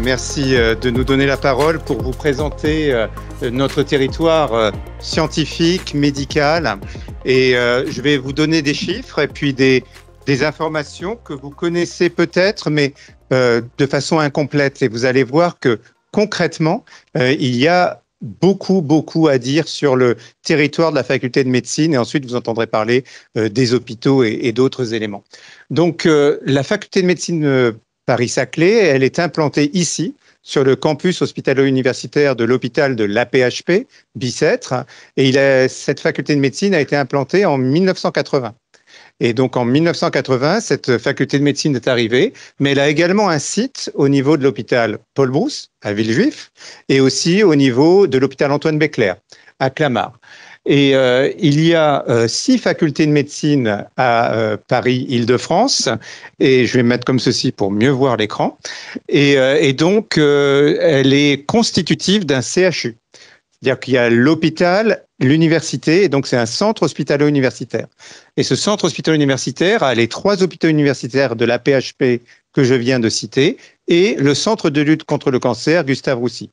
Merci de nous donner la parole pour vous présenter notre territoire scientifique, médical. Et je vais vous donner des chiffres et puis des informations que vous connaissez peut-être, mais de façon incomplète. Et vous allez voir que concrètement, il y a beaucoup à dire sur le territoire de la faculté de médecine. Et ensuite, vous entendrez parler des hôpitaux et d'autres éléments. Donc, la faculté de médecine Paris-Saclay, elle est implantée ici, sur le campus hospitalo-universitaire de l'hôpital de l'AP-HP, Bicêtre. Et cette faculté de médecine a été implantée en 1980. Et donc, en 1980, cette faculté de médecine est arrivée, mais elle a également un site au niveau de l'hôpital Paul Brousse, à Villejuif, et aussi au niveau de l'hôpital Antoine Béclère, à Clamart. Et il y a 6 facultés de médecine à Paris-Île-de-France, et je vais me mettre comme ceci pour mieux voir l'écran. Et donc, elle est constitutive d'un CHU. C'est-à-dire qu'il y a l'hôpital, l'université, et donc c'est un centre hospitalo-universitaire. Et ce centre hospitalo-universitaire a les 3 hôpitaux universitaires de la PHP que je viens de citer, et le centre de lutte contre le cancer, Gustave Roussy.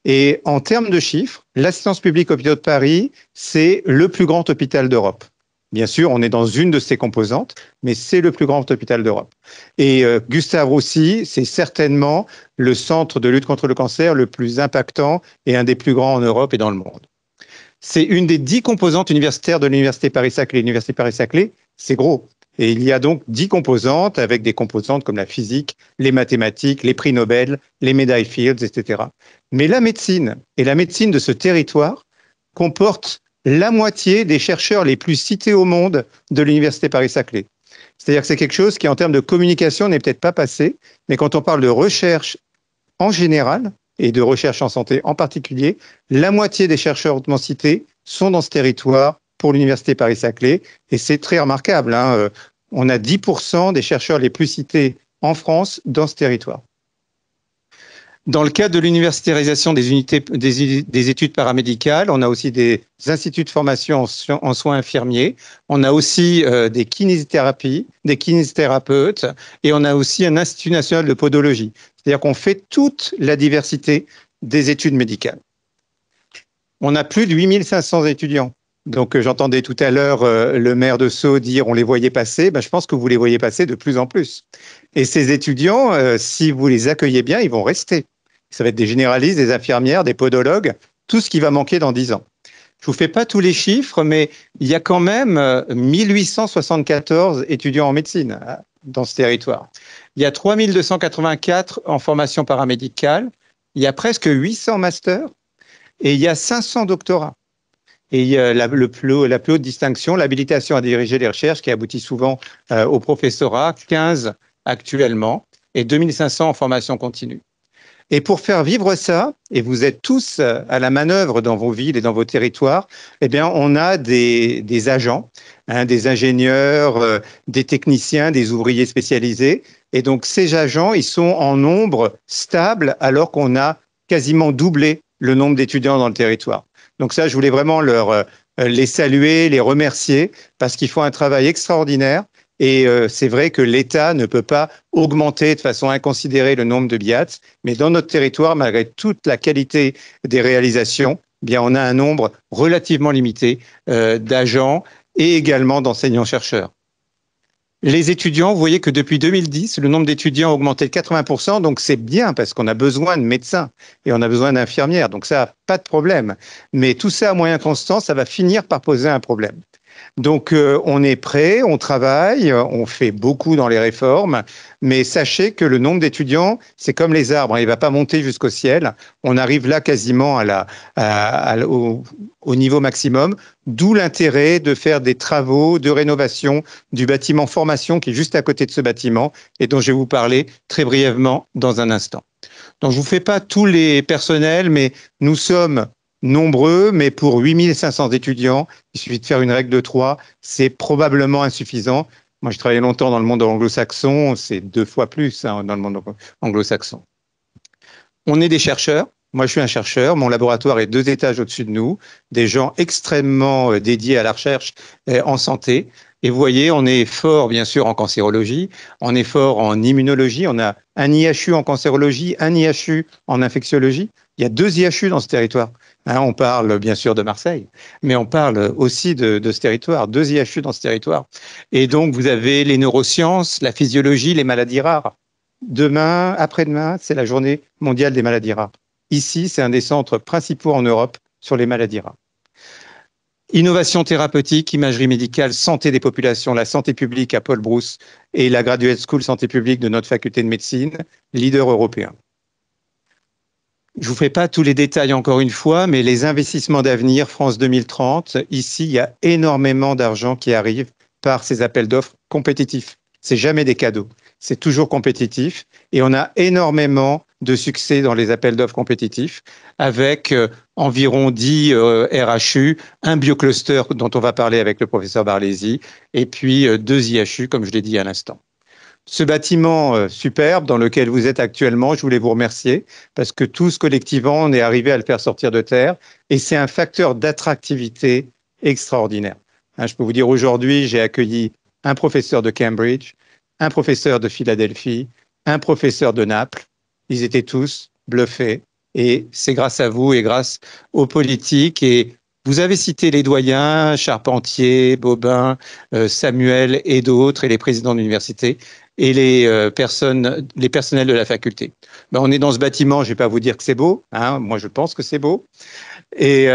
Et en termes de chiffres, l'assistance publique hôpitaux de Paris, c'est le plus grand hôpital d'Europe. Bien sûr, on est dans une de ses composantes, mais c'est le plus grand hôpital d'Europe. Et Gustave Roussy, c'est certainement le centre de lutte contre le cancer le plus impactant et un des plus grands en Europe et dans le monde. C'est une des 10 composantes universitaires de l'Université Paris-Saclay. L'Université Paris-Saclay, c'est gros. Et il y a donc 10 composantes avec des composantes comme la physique, les mathématiques, les prix Nobel, les médailles Fields, etc. Mais la médecine et la médecine de ce territoire comportent la moitié des chercheurs les plus cités au monde de l'Université Paris-Saclay. C'est-à-dire que c'est quelque chose qui, en termes de communication, n'est peut-être pas passé, mais quand on parle de recherche en général et de recherche en santé en particulier, la moitié des chercheurs hautement cités sont dans ce territoire pour l'Université Paris-Saclay, et c'est très remarquable, hein. On a 10% des chercheurs les plus cités en France dans ce territoire. Dans le cadre de l'universitarisation des études paramédicales, on a aussi des instituts de formation en soins infirmiers, on a aussi des kinésithérapies, des kinésithérapeutes, et on a aussi un institut national de podologie. C'est-à-dire qu'on fait toute la diversité des études médicales. On a plus de 8500 étudiants. Donc, j'entendais tout à l'heure le maire de Sceaux dire on les voyait passer. Ben, je pense que vous les voyez passer de plus en plus. Et ces étudiants, si vous les accueillez bien, ils vont rester. Ça va être des généralistes, des infirmières, des podologues, tout ce qui va manquer dans 10 ans. Je vous fais pas tous les chiffres, mais il y a quand même 1874 étudiants en médecine dans ce territoire. Il y a 3284 en formation paramédicale. Il y a presque 800 masters et il y a 500 doctorats. Et il y a la plus haute distinction, l'habilitation à diriger les recherches, qui aboutit souvent au professorat, 15 actuellement, et 2500 en formation continue. Et pour faire vivre ça, et vous êtes tous à la manœuvre dans vos villes et dans vos territoires, eh bien, on a des agents, hein, des ingénieurs, des techniciens, des ouvriers spécialisés. Et donc, ces agents, ils sont en nombre stable, alors qu'on a quasiment doublé le nombre d'étudiants dans le territoire. Donc ça, je voulais vraiment les saluer, les remercier, parce qu'ils font un travail extraordinaire. Et c'est vrai que l'État ne peut pas augmenter de façon inconsidérée le nombre de BIATS, mais dans notre territoire, malgré toute la qualité des réalisations, eh bien, on a un nombre relativement limité d'agents et également d'enseignants-chercheurs. Les étudiants, vous voyez que depuis 2010, le nombre d'étudiants a augmenté de 80%, donc c'est bien parce qu'on a besoin de médecins et on a besoin d'infirmières, donc ça, pas de problème. Mais tout ça à moyen constant, ça va finir par poser un problème. Donc, on est prêt, on travaille, on fait beaucoup dans les réformes, mais sachez que le nombre d'étudiants, c'est comme les arbres, hein, il ne va pas monter jusqu'au ciel. On arrive là quasiment au niveau maximum, d'où l'intérêt de faire des travaux de rénovation du bâtiment formation qui est juste à côté de ce bâtiment et dont je vais vous parler très brièvement dans un instant. Donc, je ne vous fais pas tous les personnels, mais nous sommes nombreux, mais pour 8500 étudiants, il suffit de faire une règle de 3, c'est probablement insuffisant. Moi, je travaillé longtemps dans le monde anglo-saxon, c'est 2 fois plus hein, dans le monde anglo-saxon. On est des chercheurs, Moi, je suis un chercheur. Mon laboratoire est 2 étages au-dessus de nous, des gens extrêmement dédiés à la recherche en santé. Et vous voyez, on est fort, bien sûr, en cancérologie, on est fort en immunologie. On a un IHU en cancérologie, un IHU en infectiologie. Il y a 2 IHU dans ce territoire. Hein, on parle bien sûr de Marseille, mais on parle aussi de ce territoire, 2 IHU dans ce territoire. Et donc, vous avez les neurosciences, la physiologie, les maladies rares. Demain, après-demain, c'est la journée mondiale des maladies rares. Ici, c'est un des centres principaux en Europe sur les maladies rares. Innovation thérapeutique, imagerie médicale, santé des populations, la santé publique à Paul Brousse et la Graduate School santé publique de notre faculté de médecine, leader européen. Je ne vous fais pas tous les détails encore une fois, mais les investissements d'avenir, France 2030, ici, il y a énormément d'argent qui arrive par ces appels d'offres compétitifs. C'est jamais des cadeaux, c'est toujours compétitif et on a énormément de succès dans les appels d'offres compétitifs avec environ 10 RHU, un biocluster dont on va parler avec le professeur Barlési et puis 2 IHU comme je l'ai dit à l'instant. Ce bâtiment superbe dans lequel vous êtes actuellement, je voulais vous remercier parce que tous collectivement, on est arrivé à le faire sortir de terre et c'est un facteur d'attractivité extraordinaire. Hein, je peux vous dire aujourd'hui, j'ai accueilli un professeur de Cambridge, un professeur de Philadelphie, un professeur de Naples. Ils étaient tous bluffés et c'est grâce à vous et grâce aux politiques et vous avez cité les doyens, Charpentier, Bobin, Samuel et d'autres, et les présidents d'université et les personnels de la faculté. Ben, on est dans ce bâtiment, je ne vais pas vous dire que c'est beau, hein, moi je pense que c'est beau. Et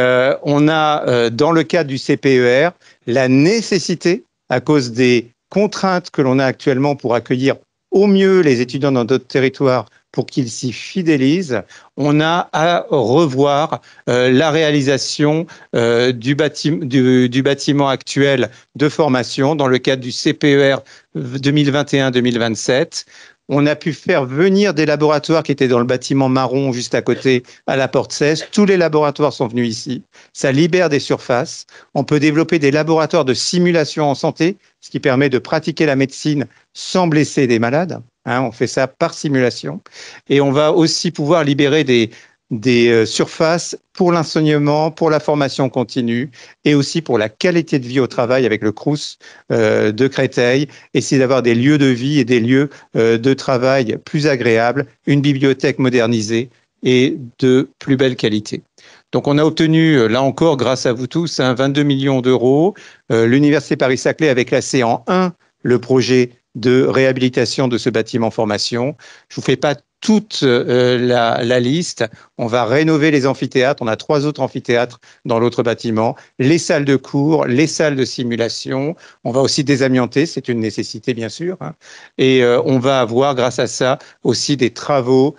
on a, dans le cadre du CPER, la nécessité, à cause des contraintes que l'on a actuellement pour accueillir au mieux les étudiants dans d'autres territoires, pour qu'ils s'y fidélisent, on a à revoir la réalisation du bâtiment actuel de formation dans le cadre du CPER 2021-2027. On a pu faire venir des laboratoires qui étaient dans le bâtiment marron juste à côté, à la porte 16. Tous les laboratoires sont venus ici. Ça libère des surfaces. On peut développer des laboratoires de simulation en santé, ce qui permet de pratiquer la médecine sans blesser des malades. Hein, on fait ça par simulation. Et on va aussi pouvoir libérer des surfaces pour l'enseignement, pour la formation continue et aussi pour la qualité de vie au travail avec le Crous de Créteil, essayer d'avoir des lieux de vie et des lieux de travail plus agréables, une bibliothèque modernisée et de plus belle qualité. Donc on a obtenu, là encore, grâce à vous tous, 22 millions d'euros. L'Université Paris-Saclay avait classé en 1 le projet de réhabilitation de ce bâtiment formation. Je ne vous fais pas toute la liste. On va rénover les amphithéâtres. On a 3 autres amphithéâtres dans l'autre bâtiment. Les salles de cours, les salles de simulation. On va aussi désamianter, c'est une nécessité bien sûr. Hein. Et on va avoir grâce à ça aussi des travaux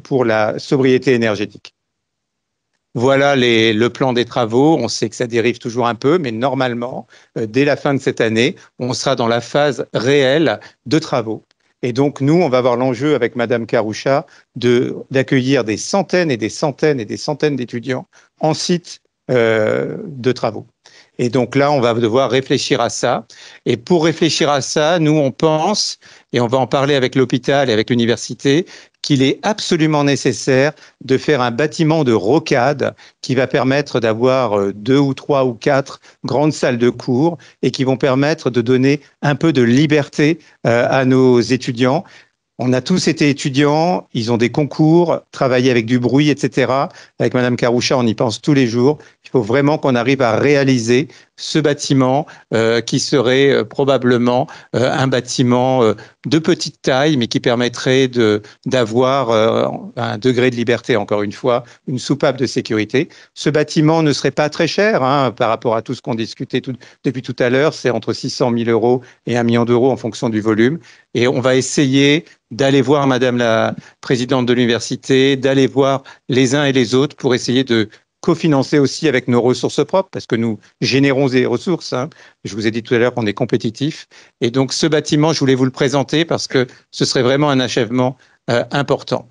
pour la sobriété énergétique. Voilà le plan des travaux. On sait que ça dérive toujours un peu, mais normalement, dès la fin de cette année, on sera dans la phase réelle de travaux. Et donc, nous, on va avoir l'enjeu avec Madame Karoucha d'accueillir des centaines et des centaines et des centaines d'étudiants en site de travaux. Et donc là, on va devoir réfléchir à ça. Et pour réfléchir à ça, nous, on pense, et on va en parler avec l'hôpital et avec l'université, qu'il est absolument nécessaire de faire un bâtiment de rocade qui va permettre d'avoir 2 ou 3 ou 4 grandes salles de cours et qui vont permettre de donner un peu de liberté à nos étudiants. On a tous été étudiants, ils ont des concours, travaillé avec du bruit, etc. Avec Madame Karoucha, on y pense tous les jours. Il faut vraiment qu'on arrive à réaliser ce bâtiment qui serait probablement un bâtiment de petite taille, mais qui permettrait d'avoir un degré de liberté, encore une fois, une soupape de sécurité. Ce bâtiment ne serait pas très cher hein, par rapport à tout ce qu'on discutait depuis tout à l'heure. C'est entre 600 000 euros et 1 million d'euros en fonction du volume. Et on va essayer d'aller voir Madame la présidente de l'université, d'aller voir les uns et les autres pour essayer de cofinancer aussi avec nos ressources propres, parce que nous générons des ressources. Hein. Je vous ai dit tout à l'heure qu'on est compétitif. Et donc, ce bâtiment, je voulais vous le présenter parce que ce serait vraiment un achèvement important.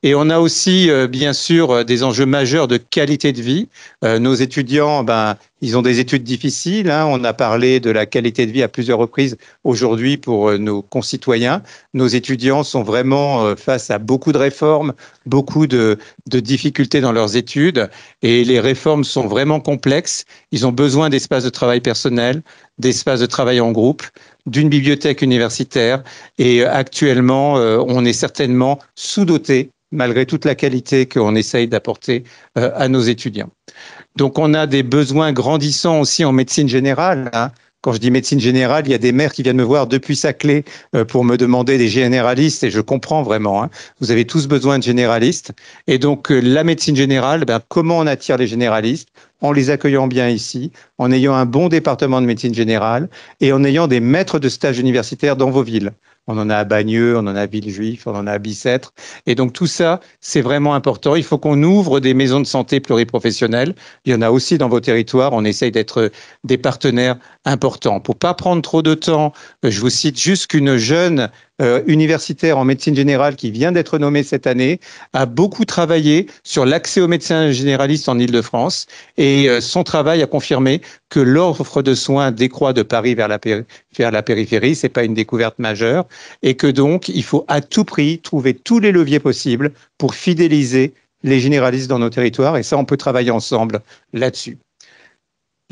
Et on a aussi, bien sûr, des enjeux majeurs de qualité de vie. Nos étudiants, ils ont des études difficiles. Hein. On a parlé de la qualité de vie à plusieurs reprises aujourd'hui pour nos concitoyens. Nos étudiants sont vraiment face à beaucoup de réformes, beaucoup de difficultés dans leurs études. Et les réformes sont vraiment complexes. Ils ont besoin d'espaces de travail personnel, d'espaces de travail en groupe, d'une bibliothèque universitaire. Et actuellement, on est certainement sous-doté, malgré toute la qualité qu'on essaye d'apporter à nos étudiants. Donc, on a des besoins grandissants aussi en médecine générale. Hein. Quand je dis médecine générale, il y a des maires qui viennent me voir depuis Saclay pour me demander des généralistes et je comprends vraiment. Hein. Vous avez tous besoin de généralistes. Et donc, la médecine générale, comment on attire les généralistes? En les accueillant bien ici, en ayant un bon département de médecine générale et en ayant des maîtres de stage universitaires dans vos villes. On en a à Bagneux, on en a à Villejuif, on en a à Bicêtre. Et donc tout ça, c'est vraiment important. Il faut qu'on ouvre des maisons de santé pluriprofessionnelles. Il y en a aussi dans vos territoires. On essaye d'être des partenaires importants. Pour pas prendre trop de temps, je vous cite juste qu'une jeune universitaire en médecine générale qui vient d'être nommée cette année a beaucoup travaillé sur l'accès aux médecins généralistes en Île-de-France et son travail a confirmé que l'offre de soins décroît de Paris vers la périphérie. C'est pas une découverte majeure et que donc il faut à tout prix trouver tous les leviers possibles pour fidéliser les généralistes dans nos territoires et ça on peut travailler ensemble là-dessus.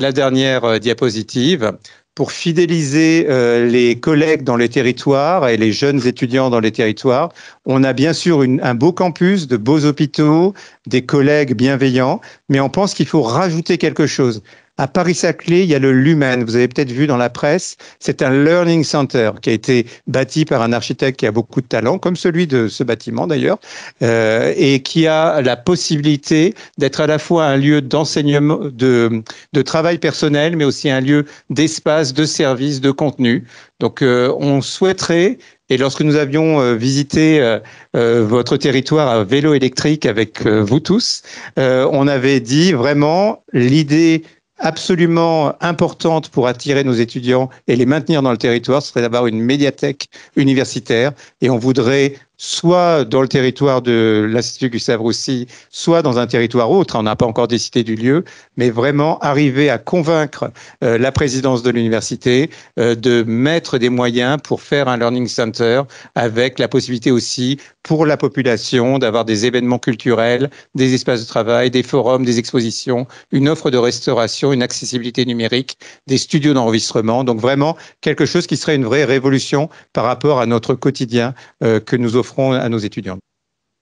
La dernière diapositive. Pour fidéliser les collègues dans les territoires et les jeunes étudiants dans les territoires, on a bien sûr un beau campus, de beaux hôpitaux, des collègues bienveillants, mais on pense qu'il faut rajouter quelque chose. À Paris-Saclay, il y a le Lumen. Vous avez peut-être vu dans la presse, c'est un learning center qui a été bâti par un architecte qui a beaucoup de talent, comme celui de ce bâtiment d'ailleurs, et qui a la possibilité d'être à la fois un lieu d'enseignement, de travail personnel, mais aussi un lieu d'espace, de service, de contenu. Donc, on souhaiterait, et lorsque nous avions visité votre territoire à vélo électrique avec vous tous, on avait dit vraiment l'idée absolument importante pour attirer nos étudiants et les maintenir dans le territoire, ce serait d'avoir une médiathèque universitaire et on voudrait soit dans le territoire de l'Institut Gustave-Roussy, soit dans un territoire autre, on n'a pas encore décidé du lieu, mais vraiment arriver à convaincre la présidence de l'université de mettre des moyens pour faire un learning center avec la possibilité aussi pour la population d'avoir des événements culturels, des espaces de travail, des forums, des expositions, une offre de restauration, une accessibilité numérique, des studios d'enregistrement. Donc vraiment quelque chose qui serait une vraie révolution par rapport à notre quotidien que nous offrons à nos étudiants.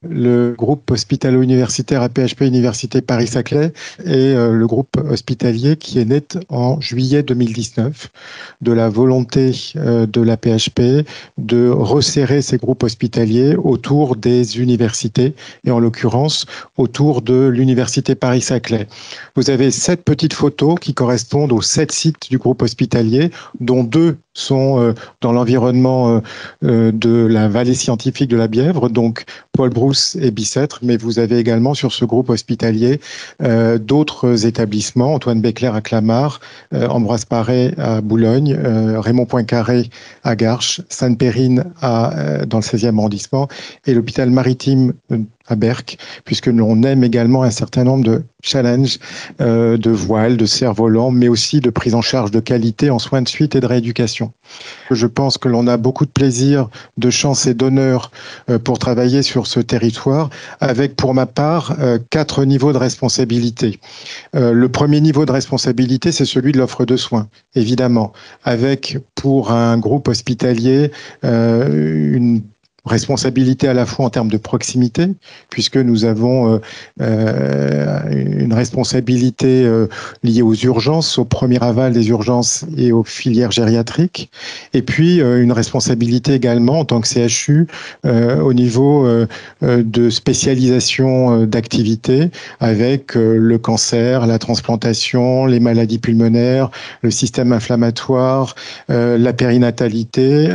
Le groupe hospitalo-universitaire APHP Université Paris-Saclay est le groupe hospitalier qui est né en juillet 2019 de la volonté de l'APHP de resserrer ces groupes hospitaliers autour des universités et en l'occurrence autour de l'Université Paris-Saclay. Vous avez 7 petites photos qui correspondent aux 7 sites du groupe hospitalier, dont 2 sont dans l'environnement de la vallée scientifique de la Bièvre, donc Paul Brousse et Bicêtre, mais vous avez également sur ce groupe hospitalier d'autres établissements, Antoine Béclair à Clamart, Ambroise Paré à Boulogne, Raymond Poincaré à Garches, Sainte-Périne dans le 16e arrondissement et l'hôpital maritime à Berck, puisque l'on aime également un certain nombre de challenges de voile, de cerfs-volants, mais aussi de prise en charge de qualité en soins de suite et de rééducation. Je pense que l'on a beaucoup de plaisir, de chance et d'honneur pour travailler sur ce territoire, avec pour ma part 4 niveaux de responsabilité. Le premier niveau de responsabilité, c'est celui de l'offre de soins, évidemment, avec pour un groupe hospitalier une responsabilité à la fois en termes de proximité, puisque nous avons une responsabilité liée aux urgences, au premier aval des urgences et aux filières gériatriques, et puis une responsabilité également en tant que CHU au niveau de spécialisation d'activité avec le cancer, la transplantation, les maladies pulmonaires, le système inflammatoire, la périnatalité,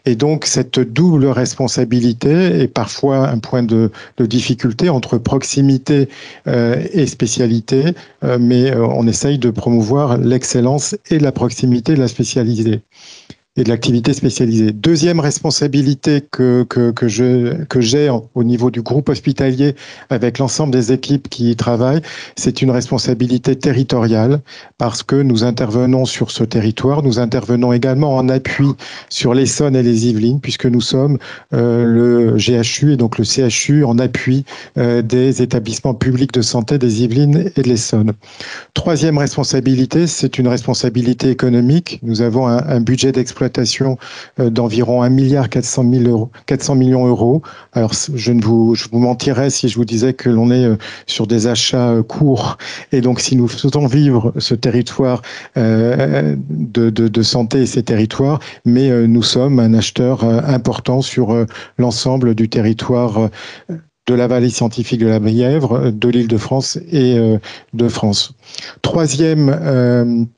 et donc cette double responsabilité et parfois un point de difficulté entre proximité et spécialité, mais on essaye de promouvoir l'excellence et la proximité et la spécialité. et de l'activité spécialisée. Deuxième responsabilité que j'ai au niveau du groupe hospitalier avec l'ensemble des équipes qui y travaillent, c'est une responsabilité territoriale parce que nous intervenons sur ce territoire. Nous intervenons également en appui sur l'Essonne et les Yvelines puisque nous sommes le GHU et donc le CHU en appui des établissements publics de santé des Yvelines et de l'Essonne. Troisième responsabilité, c'est une responsabilité économique. Nous avons un budget d'exploitation d'environ 1,4 milliard d'euros. Alors, je vous mentirais si je vous disais que l'on est sur des achats courts. Et donc, si nous faisons vivre ce territoire de santé et ces territoires, mais nous sommes un acheteur important sur l'ensemble du territoire de la vallée scientifique de la Bièvre, de l'Île-de-France et de France. Troisième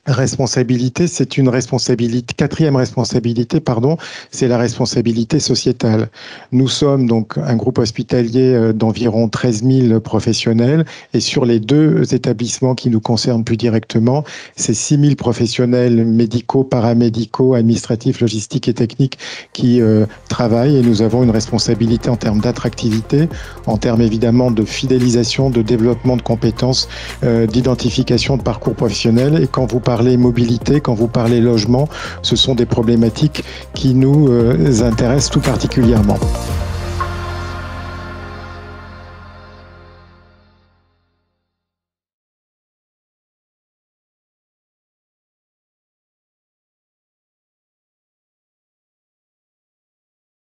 responsabilité, c'est une responsabilité, quatrième responsabilité, pardon, c'est la responsabilité sociétale. Nous sommes donc un groupe hospitalier d'environ 13 000 professionnels et sur les deux établissements qui nous concernent plus directement, c'est 6 000 professionnels médicaux, paramédicaux, administratifs, logistiques et techniques qui travaillent et nous avons une responsabilité en termes d'attractivité, en termes évidemment de fidélisation, de développement de compétences, d'identification de parcours professionnels et quand vous parlez mobilité, quand vous parlez logement, ce sont des problématiques qui nous intéressent tout particulièrement.